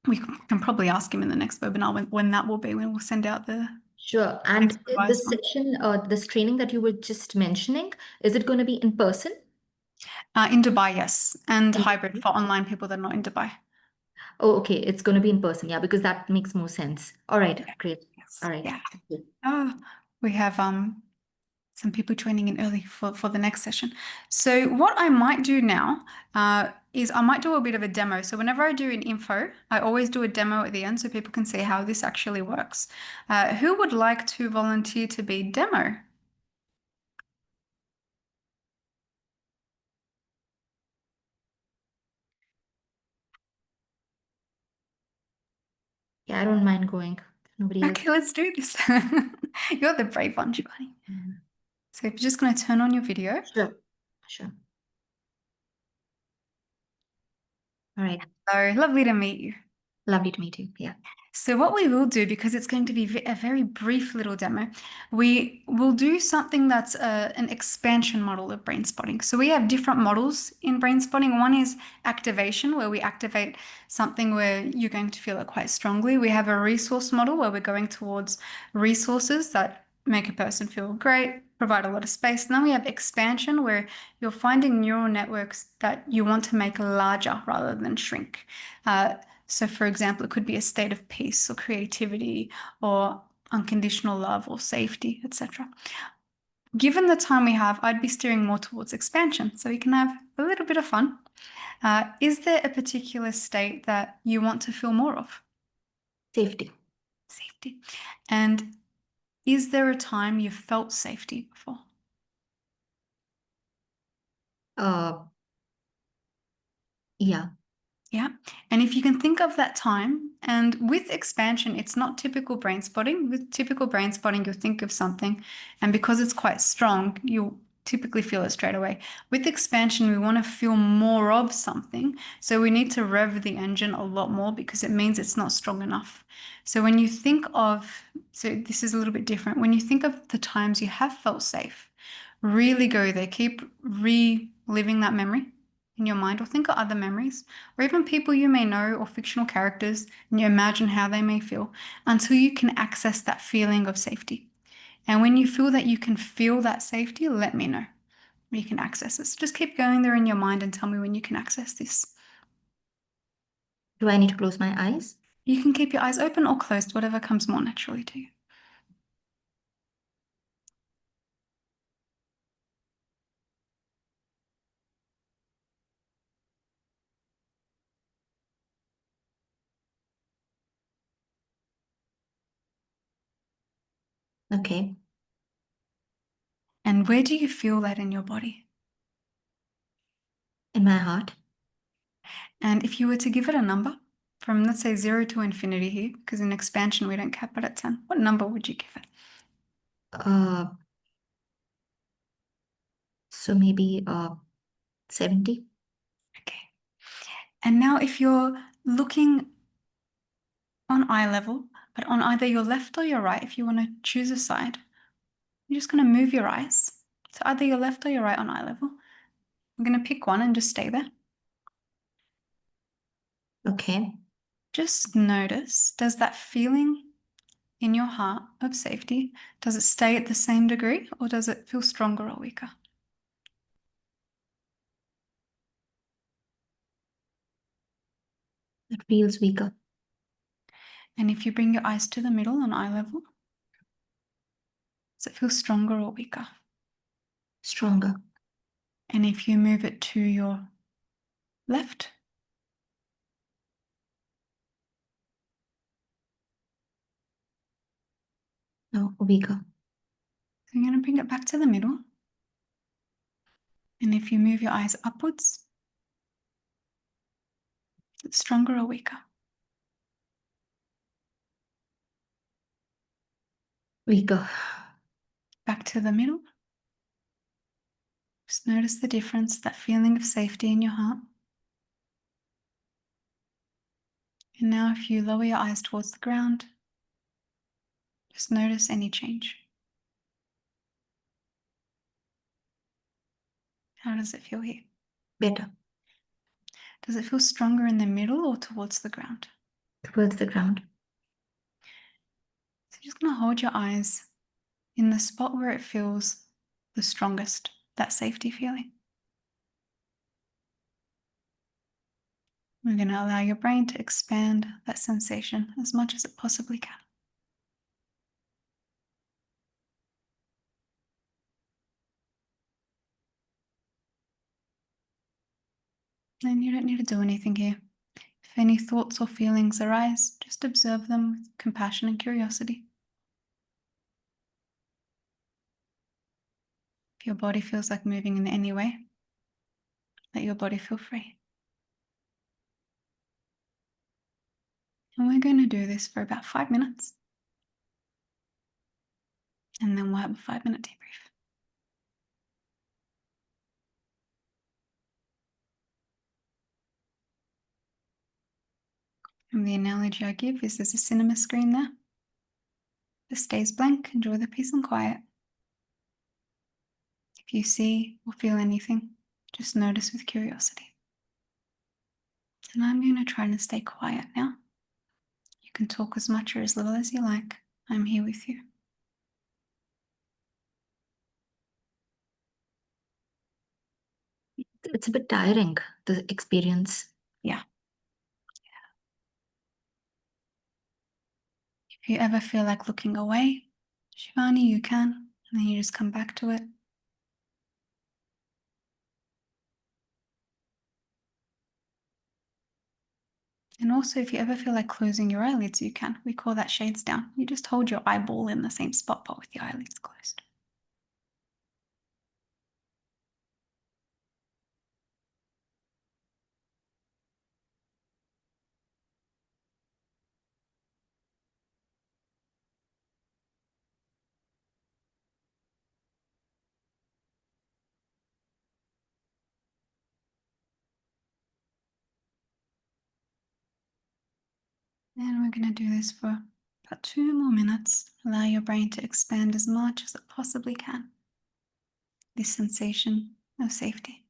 S1: We can probably ask him in the next webinar when that will be, when we'll send out the
S4: Sure. And
S1: next revised one.
S4: this training that you were just mentioning, is it going to be in person?
S1: In Dubai, yes, and
S4: In
S1: hybrid
S4: Dubai?
S1: for online people that are not in Dubai.
S4: Oh, okay. It's going to be in person. Yeah, because that makes more sense. All right, great.
S1: Yes.
S4: All right.
S1: Yeah.
S4: Thank you.
S1: We have some people joining in early for the next session. So what I might do now is I might do a bit of a demo. So whenever I do an info, I always do a demo at the end so people can see how this actually works. Who would like to volunteer to be demo?
S4: Yeah, I don't mind going. Nobody else.
S1: Okay, let's do this. You're the brave one, Shivani.
S4: Mhm.
S1: So if you're just going to turn on your video.
S4: Sure. Sure. All right.
S1: So lovely to meet you.
S4: Lovely to meet you. Yeah.
S1: So what we will do, because it's going to be a very brief little demo, we will do something that's an expansion model of brain spotting. So we have different models in brain spotting. One is activation, where we activate something where you're going to feel it quite strongly. We have a resource model where we're going towards resources that make a person feel great, provide a lot of space. And then we have expansion, where you're finding neural networks that you want to make larger rather than shrink. So for example, it could be a state of peace or creativity or unconditional love or safety, etc. Given the time we have, I'd be steering more towards expansion so we can have a little bit of fun. Is there a particular state that you want to feel more of?
S4: Safety.
S1: Safety. And is there a time you've felt safety before?
S4: Yeah.
S1: Yeah. And if you can think of that time, and with expansion, it's not typical brain spotting. With typical brain spotting, you'll think of something, and because it's quite strong, you'll typically feel it straight away. With expansion, we want to feel more of something. So we need to rev the engine a lot more because it means it's not strong enough. So when you think of, so this is a little bit different. When you think of the times you have felt safe, really go there. Keep reliving that memory in your mind, or think of other memories, or even people you may know, or fictional characters, and you imagine how they may feel until you can access that feeling of safety. And when you feel that you can feel that safety, let me know when you can access it. So just keep going there in your mind and tell me when you can access this.
S4: Do I need to close my eyes?
S1: You can keep your eyes open or closed, whatever comes more naturally to you.
S4: Okay.
S1: And where do you feel that in your body?
S4: In my heart.
S1: And if you were to give it a number from, let's say, 0 to infinity here, because in expansion we don't cap it at 10, what number would you give it?
S4: So maybe 70.
S1: Okay. And now if you're looking on eye level, but on either your left or your right, if you want to choose a side, you're just going to move your eyes to either your left or your right on eye level. I'm going to pick one and just stay there.
S4: Okay.
S1: Just notice, does that feeling in your heart of safety, does it stay at the same degree or does it feel stronger or weaker?
S4: It feels weaker.
S1: And if you bring your eyes to the middle on eye level, does it feel stronger or weaker?
S4: Stronger.
S1: And if you move it to your left,
S4: No, weaker.
S1: so you're going to bring it back to the middle. And if you move your eyes upwards, is it stronger or weaker?
S4: Weaker.
S1: Back to the middle. Just notice the difference, that feeling of safety in your heart. And now if you lower your eyes towards the ground, just notice any change. How does it feel here?
S4: Better.
S1: Does it feel stronger in the middle or towards the ground?
S4: Towards the ground.
S1: So you're just going to hold your eyes in the spot where it feels the strongest, that safety feeling. We're going to allow your brain to expand that sensation as much as it possibly can. And you don't need to do anything here. If any thoughts or feelings arise, just observe them with compassion and curiosity. If your body feels like moving in any way, let your body feel free. And we're going to do this for about 5 minutes. And then we'll have a 5-minute debrief. And the analogy I give is there's a cinema screen there. It stays blank, enjoy the peace and quiet. If you see or feel anything, just notice with curiosity. And I'm going to try to stay quiet now. You can talk as much or as little as you like. I'm here with you.
S4: It's a bit tiring, the experience.
S1: Yeah. If you ever feel like looking away, Shivani, you can, and then you just come back to it. And also, if you ever feel like closing your eyelids, you can. We call that shades down. You just hold your eyeball in the same spot, but with your eyelids closed. And we're going to do this for about 2 more minutes. Allow your brain to expand as much as it possibly can. This sensation of safety.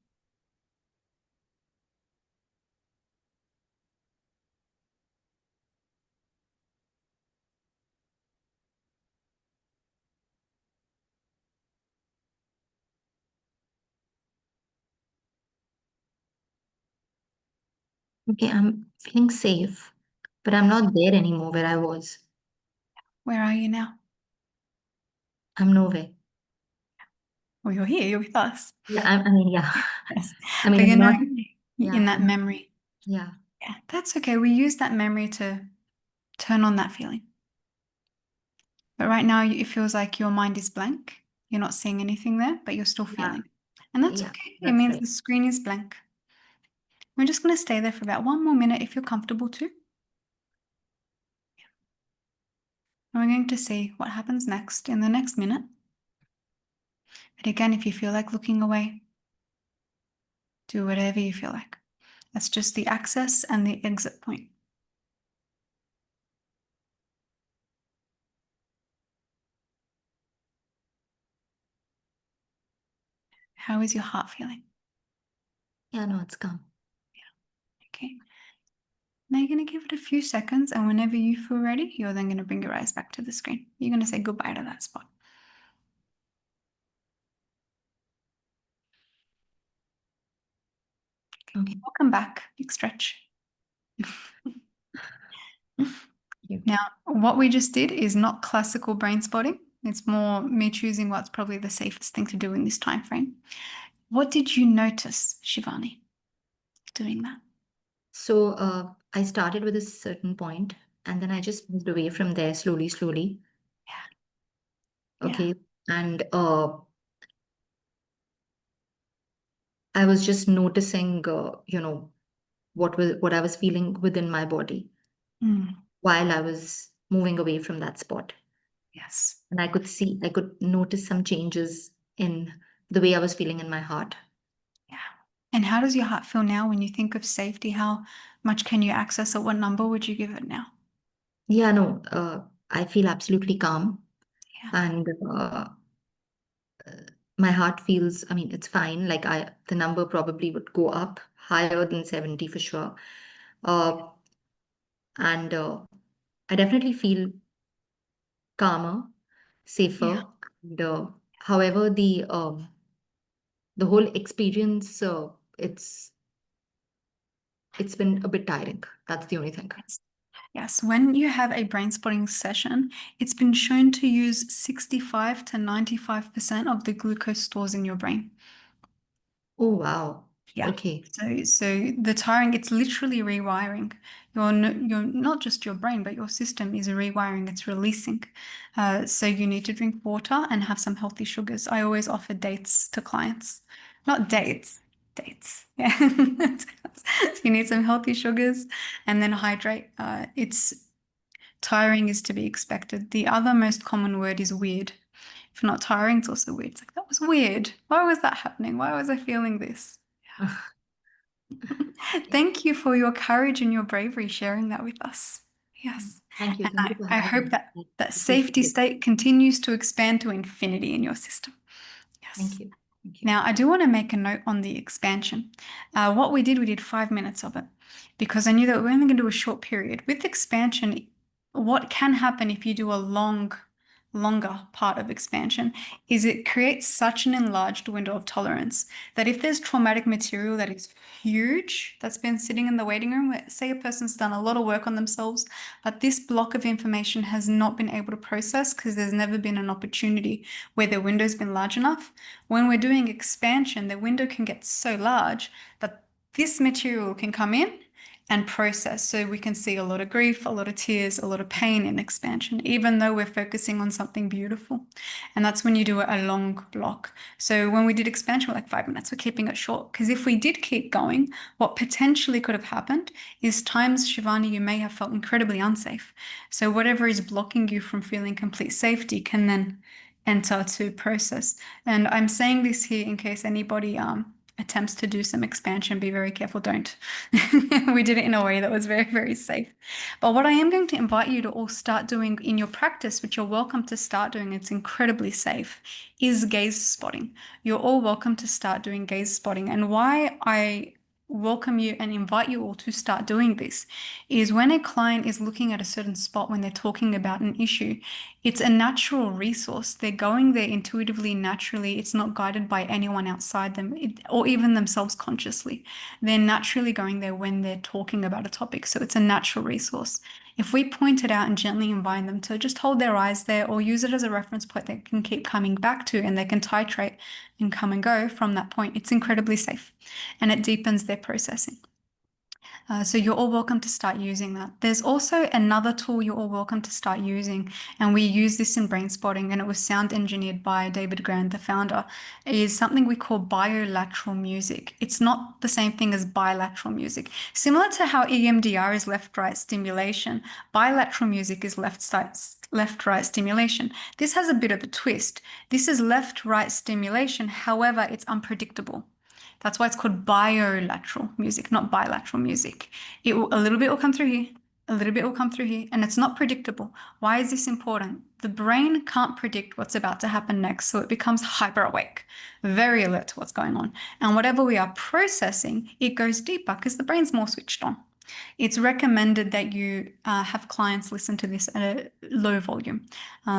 S4: Okay, I'm feeling safe, but I'm not there anymore where I was.
S1: Where are you now?
S4: I'm nowhere.
S1: Well, you're here, you're with us.
S4: Yeah, I mean, yeah.
S1: Yes.
S4: I mean,
S1: But you're
S4: I'm not,
S1: not
S4: yeah,
S1: in that memory.
S4: yeah.
S1: Yeah, that's okay. We use that memory to turn on that feeling. But right now, it feels like your mind is blank. You're not seeing anything there, but you're still
S4: Yeah.
S1: feeling. And that's
S4: Yeah,
S1: okay. It
S4: that's
S1: means
S4: right.
S1: the screen is blank. We're just going to stay there for about 1 more minute if you're comfortable to. And we're going to see what happens next in the next minute. But again, if you feel like looking away, do whatever you feel like. That's just the access and the exit point. How is your heart feeling?
S4: Yeah, no, it's calm.
S1: Okay. Now you're going to give it a few seconds, and whenever you feel ready, you're then going to bring your eyes back to the screen. You're going to say goodbye to that spot.
S4: Okay.
S1: Welcome back. Big stretch.
S4: Cute.
S1: Now, what we just did is not classical brain spotting. It's more me choosing what's probably the safest thing to do in this time frame. What did you notice, Shivani, doing that?
S4: So I started with a certain point, and then I just moved away from there slowly, slowly.
S1: Yeah.
S4: Okay. And I was just noticing, what I was feeling within my body
S1: Mm,
S4: while I was moving away from that spot.
S1: yes.
S4: And I could notice some changes in the way I was feeling in my heart.
S1: Yeah. And how does your heart feel now when you think of safety? How much can you access it? What number would you give it now?
S4: Yeah, no, I feel absolutely calm,
S1: Yeah.
S4: and my heart feels, I mean, it's fine. Like the number probably would go up higher than 70 for sure. Uh, and I definitely feel calmer,
S1: Yeah.
S4: safer. And however, the whole experience, it's been a bit tiring. That's the only thing.
S1: Yes. Yes. When you have a brain spotting session, it's been shown to use 65 to 95% of the glucose stores in your brain.
S4: Oh, wow.
S1: Yeah.
S4: Okay.
S1: So the tiring, it's literally rewiring. You're not just your brain, but your system is rewiring. It's releasing. So you need to drink water and have some healthy sugars. I always offer dates to clients, not dates, dates. Yeah. So you need some healthy sugars and then hydrate. It's tiring is to be expected. The other most common word is weird. If not tiring, it's also weird. It's like, that was weird. Why was that happening? Why was I feeling this? Thank you for your courage and your bravery sharing that with us. Yes.
S4: Thank you.
S1: And
S4: Thank you for
S1: I
S4: having
S1: hope
S4: me.
S1: that
S4: I
S1: that
S4: appreciate
S1: safety
S4: it.
S1: state continues to expand to infinity in your system. Yes.
S4: Thank you. Thank you.
S1: Now, I do want to make a note on the expansion. What we did 5 minutes of it because I knew that we're only going to do a short period. With expansion, what can happen if you do a longer part of expansion is it creates such an enlarged window of tolerance that if there's traumatic material that is huge that's been sitting in the waiting room, say a person's done a lot of work on themselves, but this block of information has not been able to process because there's never been an opportunity where their window's been large enough. When we're doing expansion, the window can get so large that this material can come in and process. So we can see a lot of grief, a lot of tears, a lot of pain in expansion, even though we're focusing on something beautiful. And that's when you do a long block. So when we did expansion, we're like 5 minutes, we're keeping it short. Because if we did keep going, what potentially could have happened is times, Shivani, you may have felt incredibly unsafe. So whatever is blocking you from feeling complete safety can then enter to process. And I'm saying this here in case anybody attempts to do some expansion, be very careful, don't. We did it in a way that was very, very safe. But what I am going to invite you to all start doing in your practice, which you're welcome to start doing, it's incredibly safe, is gaze spotting. You're all welcome to start doing gaze spotting. And why I welcome you and invite you all to start doing this is when a client is looking at a certain spot when they're talking about an issue, it's a natural resource. They're going there intuitively, naturally. It's not guided by anyone outside them or even themselves consciously. They're naturally going there when they're talking about a topic. So it's a natural resource. If we point it out and gently invite them to just hold their eyes there or use it as a reference point they can keep coming back to and they can titrate and come and go from that point, it's incredibly safe and it deepens their processing. So you're all welcome to start using that. There's also another tool you're all welcome to start using, and we use this in brain spotting, and it was sound engineered by David Grand, the founder, is something we call bilateral music. It's not the same thing as bilateral music. Similar to how EMDR is left-right stimulation, bilateral music is left-right stimulation. This has a bit of a twist. This is left-right stimulation, however, it's unpredictable. That's why it's called bilateral music, not bilateral music. A little bit will come through here, a little bit will come through here, and it's not predictable. Why is this important? The brain can't predict what's about to happen next, so it becomes hyper awake, very alert to what's going on. And whatever we are processing, it goes deeper because the brain's more switched on. It's recommended that you have clients listen to this at a low volume.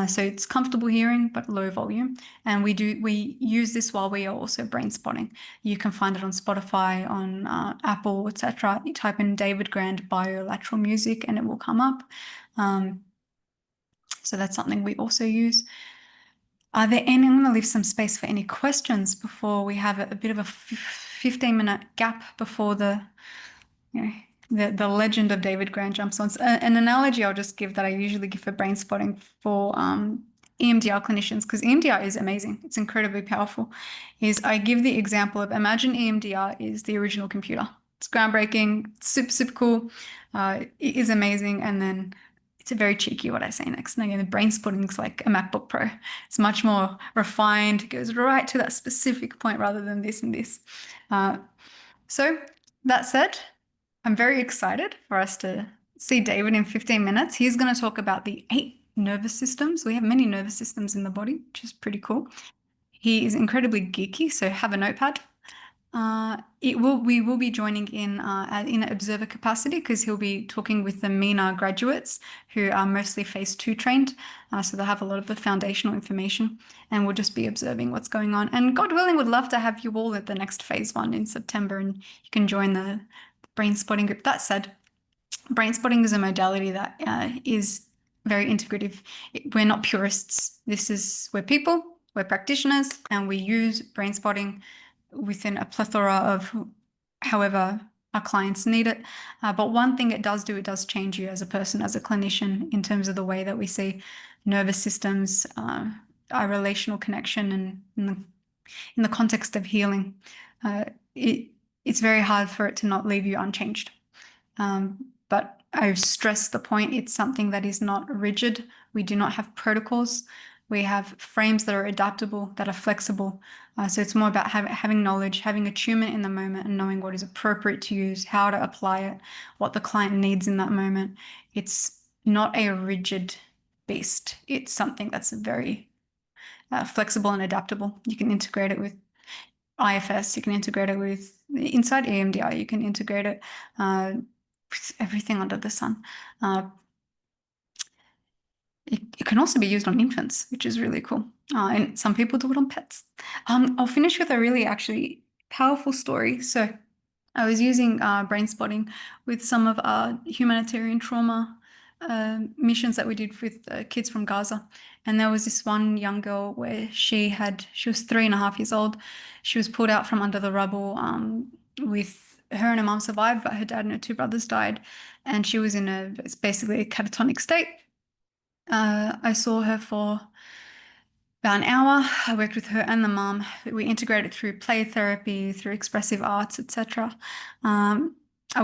S1: So it's comfortable hearing, but low volume. And we use this while we are also brain spotting. You can find it on Spotify, on Apple, etc. You type in David Grand bilateral music and it will come up. So that's something we also use. Are there any? I'm going to leave some space for any questions before we have a bit of a 15-minute gap before the legend of David Grant jumps on. An analogy I'll just give that I usually give for brain spotting for EMDR clinicians, because EMDR is amazing. It's incredibly powerful. Is I give the example of, imagine EMDR is the original computer. It's groundbreaking, super, super cool. It is amazing. And then it's very cheeky what I say next. And again, the brain spotting is like a MacBook Pro. It's much more refined. It goes right to that specific point rather than this and this. So that said, I'm very excited for us to see David in 15 minutes. He's going to talk about the 8 nervous systems. We have many nervous systems in the body, which is pretty cool. He is incredibly geeky, so have a notepad. We will be joining in an observer capacity, because he'll be talking with the MENA graduates who are mostly phase 2 trained. So they'll have a lot of the foundational information, and we'll just be observing what's going on. And God willing, would love to have you all at the next phase 1 in September, and you can join the brain spotting group. That said, brain spotting is a modality that is very integrative. We're not purists. We're people, we're practitioners, and we use brain spotting within a plethora of however our clients need it. But one thing it does do, it does change you as a person, as a clinician, in terms of the way that we see nervous systems, our relational connection, and in the context of healing. It's very hard for it to not leave you unchanged. But I stress the point, it's something that is not rigid. We do not have protocols. We have frames that are adaptable, that are flexible. So it's more about having knowledge, having attunement in the moment, and knowing what is appropriate to use, how to apply it, what the client needs in that moment. It's not a rigid beast. It's something that's very flexible and adaptable. You can integrate it with IFS, you can integrate it with inside EMDR, you can integrate it with everything under the sun. It can also be used on infants, which is really cool. And some people do it on pets. I'll finish with a really actually powerful story. So I was using brain spotting with some of our humanitarian trauma missions that we did with kids from Gaza. And there was this one young girl where she was 3.5 years old. She was pulled out from under the rubble with her and her mom survived, but her dad and her 2 brothers died. And she was it's basically a catatonic state. I saw her for about an hour. I worked with her and the mom. We integrated through play therapy, through expressive arts, etc. I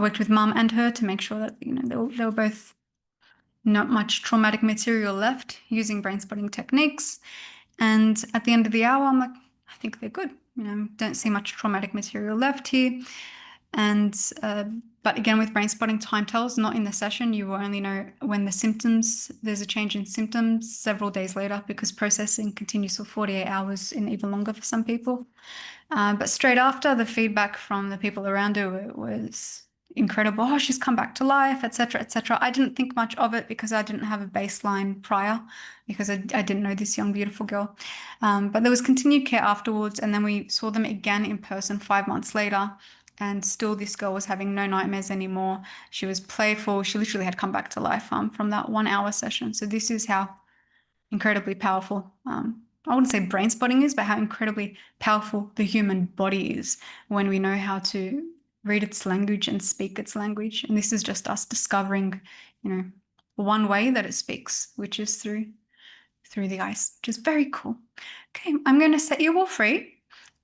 S1: worked with mom and her to make sure that they were both not much traumatic material left, using brain spotting techniques. And at the end of the hour, I'm like, I think they're good. Don't see much traumatic material left here. And but again, with brain spotting, time tells, not in the session. You will only know when there's a change in symptoms several days later, because processing continues for 48 hours and even longer for some people. But straight after, the feedback from the people around her was incredible. Oh, she's come back to life, etc., etc. I didn't think much of it because I didn't have a baseline prior, because I didn't know this young, beautiful girl. But there was continued care afterwards, and then we saw them again in person 5 months later. And still this girl was having no nightmares anymore. She was playful. She literally had come back to life from that 1-hour session. So this is how incredibly powerful, I wouldn't say brain spotting is, but how incredibly powerful the human body is when we know how to read its language and speak its language. And this is just us discovering, one way that it speaks, which is through the eyes, which is very cool. Okay, I'm going to set you all free.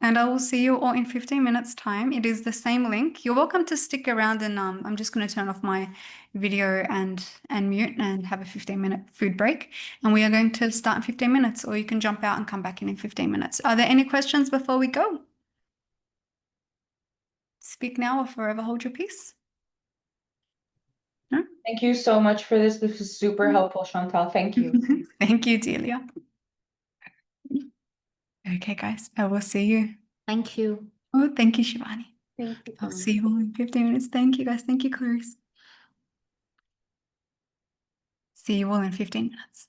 S1: And I will see you all in 15 minutes time. It is the same link. You're welcome to stick around, and I'm just going to turn off my video and mute and have a 15-minute food break. And we are going to start in 15 minutes, or you can jump out and come back in 15 minutes. Are there any questions before we go? Speak now or forever hold your peace. No?
S3: Thank you so much for this. This is super helpful, Chantale. Thank you.
S1: Thank you, Delia. Okay, guys, I will see you.
S4: Thank you.
S1: Oh, thank you, Shivani.
S2: Thank you.
S1: I'll see you all in 15 minutes. Thank you, guys. Thank you, Clarice. See you all in 15 minutes.